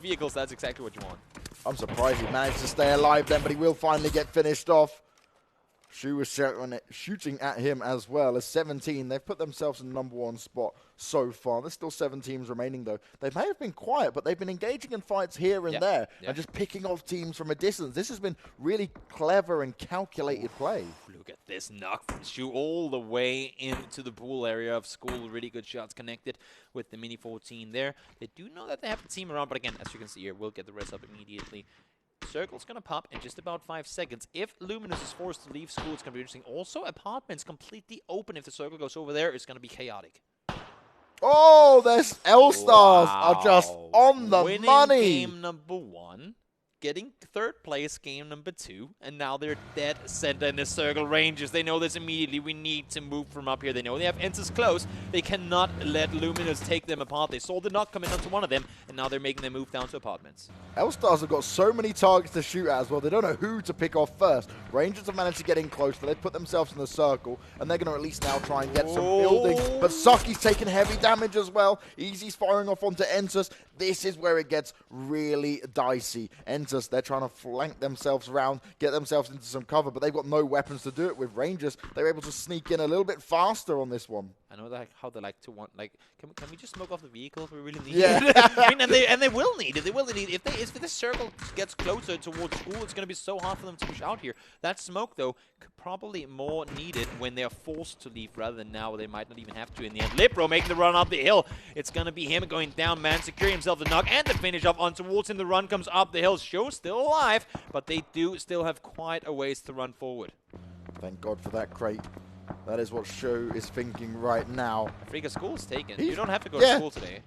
vehicles, that's exactly what you want. I'm surprised he managed to stay alive then, but he will finally get finished off. Shu was shooting at him as well. As 17, they've put themselves in the #1 spot so far. There's still 7 teams remaining, though. They may have been quiet, but they've been engaging in fights here and there and just picking off teams from a distance. This has been really clever and calculated play. Look at this knock from Shu all the way into the pool area of School. Really good shots connected with the Mini 14 there. They do know that they have a team around, but again, as you can see here, we'll get the rest up immediately. Circle's going to pop in just about 5 seconds. If Luminous is forced to leave School, it's going to be interesting. Also, Apartment's completely open. If the circle goes over there, it's going to be chaotic. Oh, there's L-Stars are just on the Winning money. game #1, getting 3rd place game #2, and now they're dead center in the circle. Rangers, they know this immediately. We need to move from up here. They know they have Ensis close. They cannot let Luminous take them apart. They saw the knock coming onto one of them, and now they're making their move down to Apartments. L-Stars have got so many targets to shoot at as well. They don't know who to pick off first. Rangers have managed to get in close, but they've put themselves in the circle, and they're going to at least now try and get some building. But Saki's taking heavy damage as well. Easy's firing off onto Ensis. This is where it gets really dicey. Ensis, they're trying to flank themselves around, get themselves into some cover, but they've got no weapons to do it with. Rangers, they're able to sneak in a little bit faster on this one. I know that how they like to want, like, can we just smoke off the vehicle if we really need Yeah. it? I mean, and they will need it. They will need it. If this circle gets closer towards School, it's going to be so hard for them to push out here. That smoke, though, probably more needed when they're forced to leave rather than now. They might not even have to in the end. Lipro making the run up the hill. It's going to be him going down, man, securing himself the knock and the finish off on towards him. The run comes up the hill. Show still alive, but they do still have quite a ways to run forward. Thank God for that crate. That is what Sho is thinking right now. Frika, School's taken. You don't have to go to school today.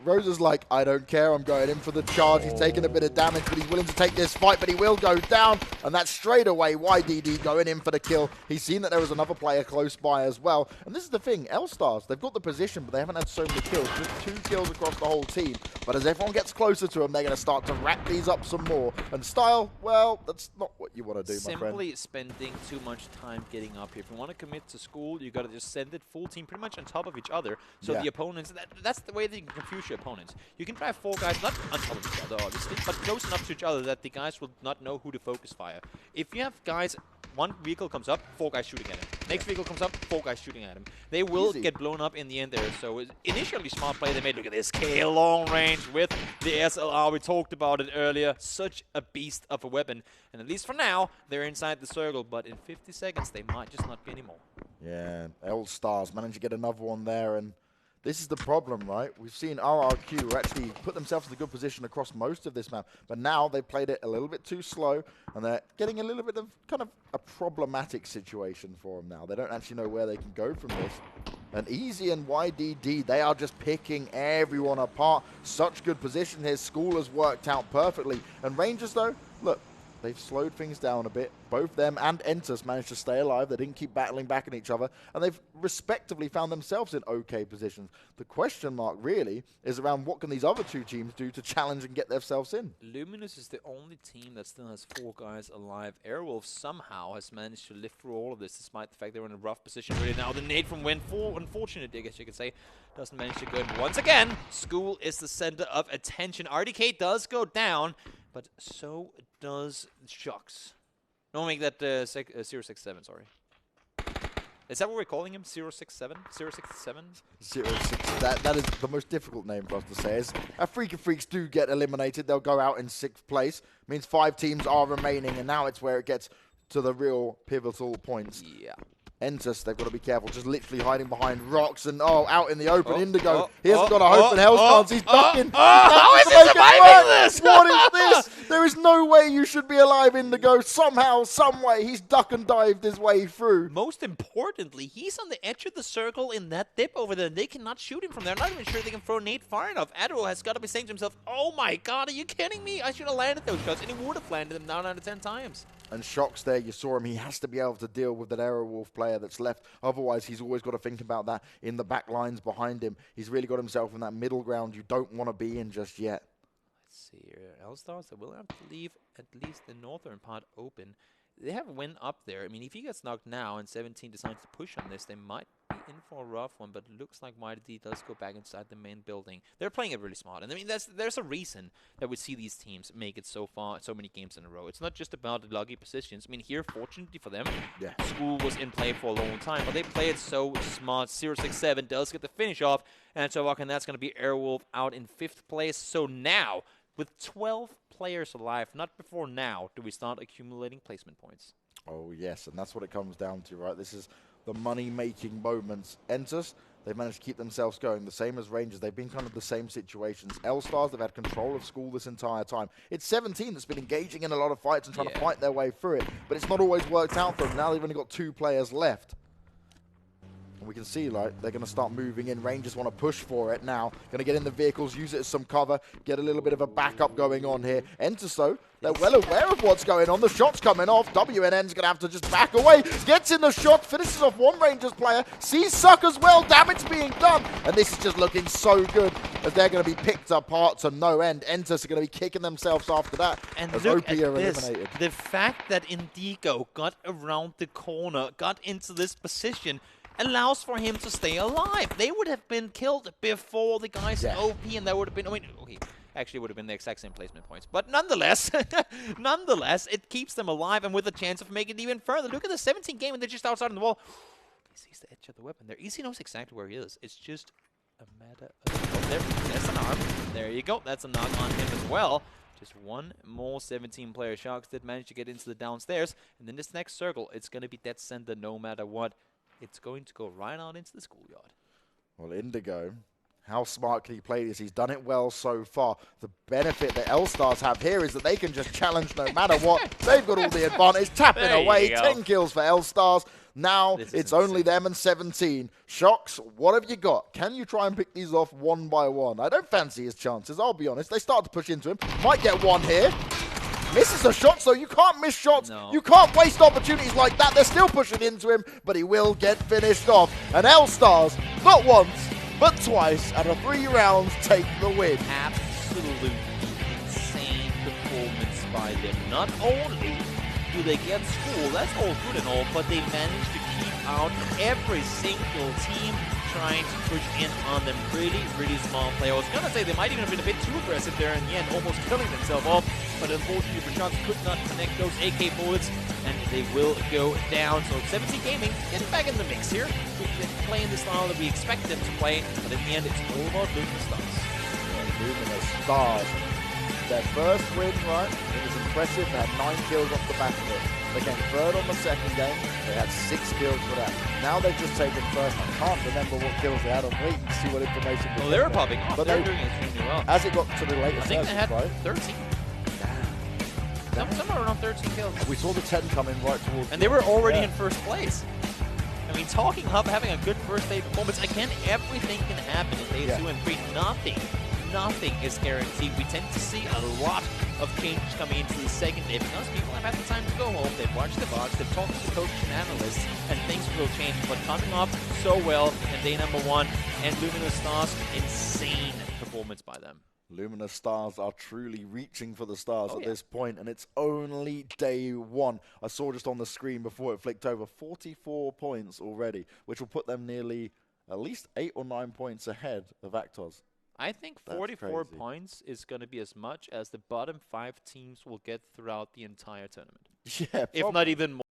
Rosa's like, I don't care, I'm going in for the charge. He's taking a bit of damage, but he's willing to take this fight, but he will go down. And that's straight away YDD going in for the kill. He's seen that there was another player close by as well. And this is the thing, L-Stars, they've got the position, but they haven't had so many kills. Just 2 kills across the whole team. But as everyone gets closer to them, they're going to start to rack these up some more. And Style, well, that's not what you want to do, my friend. Simply spending too much time getting up here. If you want to commit to School, you got to just send it full team pretty much on top of each other. So the opponents, that's the way that you can confuse your opponents. You can drive 4 guys, not on top of each other, obviously, but close enough to each other that the guys will not know who to focus fire. If you have guys, one vehicle comes up, 4 guys shooting at him. Next vehicle comes up, 4 guys shooting at him. They will get blown up in the end there. So initially smart play they made. Look at this K long range with the SLR. We talked about it earlier. Such a beast of a weapon. And at least for now, they're inside the circle. But in 50 seconds, they might just not be anymore. Yeah, L-Stars managed to get another one there, and this is the problem, right? We've seen RRQ actually put themselves in a good position across most of this map, but now they've played it a little bit too slow, and they're getting a little bit of kind of a problematic situation for them now. They don't actually know where they can go from this. And Easy and YDD, they are just picking everyone apart. Such good position here. School has worked out perfectly. And Rangers, though, look, they've slowed things down a bit. Both them and Entus managed to stay alive. They didn't keep battling back at each other. And they've respectively found themselves in okay positions. The question mark, really, is around what can these other 2 teams do to challenge and get themselves in? Luminous is the only team that still has 4 guys alive. Airwolf somehow has managed to live through all of this, despite the fact they were in a rough position really now. The nade from Wen, unfortunate, I guess you could say, doesn't manage to go in. Once again, School is the center of attention. RDK does go down, but so does Shocks. Don't make that 067, sorry. Is that what we're calling him? 067? 067? 06. That is the most difficult name for us to say. As Freaky Freaks do get eliminated, they'll go out in 6th place. Means 5 teams are remaining, and now it's where it gets to the real pivotal points. Yeah. Entus, they've got to be careful, just literally hiding behind rocks and, out in the open, Indigo. He hasn't got a hope in Hellstars, he's ducking. How is he surviving this? What is this? There is no way you should be alive, Indigo. Somehow, some way, he's duck and dived his way through. Most importantly, he's on the edge of the circle in that dip over there. They cannot shoot him from there. I'm not even sure they can throw nade far enough. Adro has got to be saying to himself, oh my god, are you kidding me? I should have landed those shots, and he would have landed them 9 out of 10 times. And Shocks there, you saw him, he has to be able to deal with that Aerowolf player that's left. Otherwise, he's always got to think about that in the back lines behind him. He's really got himself in that middle ground you don't want to be in just yet. Let's see here. L-Stars, they will have to leave at least the northern part open. they have Win up there. I mean, if he gets knocked now and 17 decides to push on this, they might be in for a rough one, but it looks like YDD does go back inside the main building. They're playing it really smart. And I mean, there's a reason that we see these teams make it so far, so many games in a row. It's not just about the lucky positions. I mean, here, fortunately for them, School was in play for a long time, but they play it so smart. 0-6-7 does get the finish off, and so and that's going to be Airwolf out in 5th place. So now, with 12 players alive, not before now, do we start accumulating placement points. Oh, yes, and that's what it comes down to, right? This is the money-making moments. Entus, they've managed to keep themselves going, the same as Rangers. They've been kind of the same situations. L-Stars, they've had control of School this entire time. It's 17 that's been engaging in a lot of fights and trying to fight their way through it, but it's not always worked out for them. Now they've only got 2 players left. We can see, like, they're going to start moving in. Rangers want to push for it now. Going to get in the vehicles, use it as some cover, get a little bit of a backup going on here. Entus, though, they're well aware of what's going on. The shot's coming off. WNN's going to have to just back away. Gets in the shot, finishes off one Rangers player. Sees Suck as well. Damage being done. And this is just looking so good as they're going to be picked apart to no end. Entus are going to be kicking themselves after that. And as look OP at are this. eliminated. The fact that Indigo got around the corner, got into this position, allows for him to stay alive. They would have been killed before the guys in OP, and that would have been, I mean, okay, actually it would have been the exact same placement points. But nonetheless, it keeps them alive and with a chance of making it even further. Look at the 17 game, and they're just outside on the wall. He sees the edge of the weapon there. Easy knows exactly where he is. It's just a matter of... Oh, there's an arm. There you go. That's a knock on him as well. Just one more 17-player. Sharks did manage to get into the downstairs. And in this next circle, it's going to be dead center no matter what. It's going to go right out into the schoolyard. Well, Indigo, how smart can he play this? He's done it well so far. The benefit that L-Stars have here is that they can just challenge no matter what. They've got all the advantage. Tapping away, 10 kills for L-Stars. Now it's only them and 17. Shocks, what have you got? Can you try and pick these off one by one? I don't fancy his chances, I'll be honest. They start to push into him. Might get one here. Misses the shots, though. You can't miss shots. No. You can't waste opportunities like that. They're still pushing into him, but he will get finished off. And L-Stars, not once, but twice, out of 3 rounds, take the win. Absolutely insane performance by them. Not only do they get School, that's all good and all, but they managed to keep out every single team trying to push in on them. Really, really small play. I was going to say they might even have been a bit too aggressive there in the end, almost killing themselves off. But unfortunately, for shots could not connect those AK bullets, and they will go down. So 17 Gaming getting back in the mix here. They're playing the style that we expect them to play, but in the end, it's all about Luminous Stars. Yeah, Luminous Stars. Their first win, right? It was impressive. They had 9 kills off the back of it. They came third on the second game. They had 6 kills for that. Now they've just taken first. I can't remember what kills they had. I'm waiting to see what information. Well, they were popping off. But they were doing extremely well. As it got to the later I think they had right? 13. Somewhere around 13 kills. We saw the 10 coming right towards. And they were already in first place. I mean, Talking Hub having a good first day performance. Again, everything can happen in days 2 and 3. Nothing is guaranteed. We tend to see a lot of changes coming into the second day because people have had the time to go home. They've watched the box, they've talked to the coaches and analysts, and things will change. But coming off so well in day number 1, and Luminous Stars, insane performance by them. Luminous Stars are truly reaching for the stars at this point, and it's only day 1. I saw just on the screen before it flicked over, 44 points already, which will put them nearly at least 8 or 9 points ahead of Actos. I think 44 points is going to be as much as the bottom 5 teams will get throughout the entire tournament. Yeah, if not even more.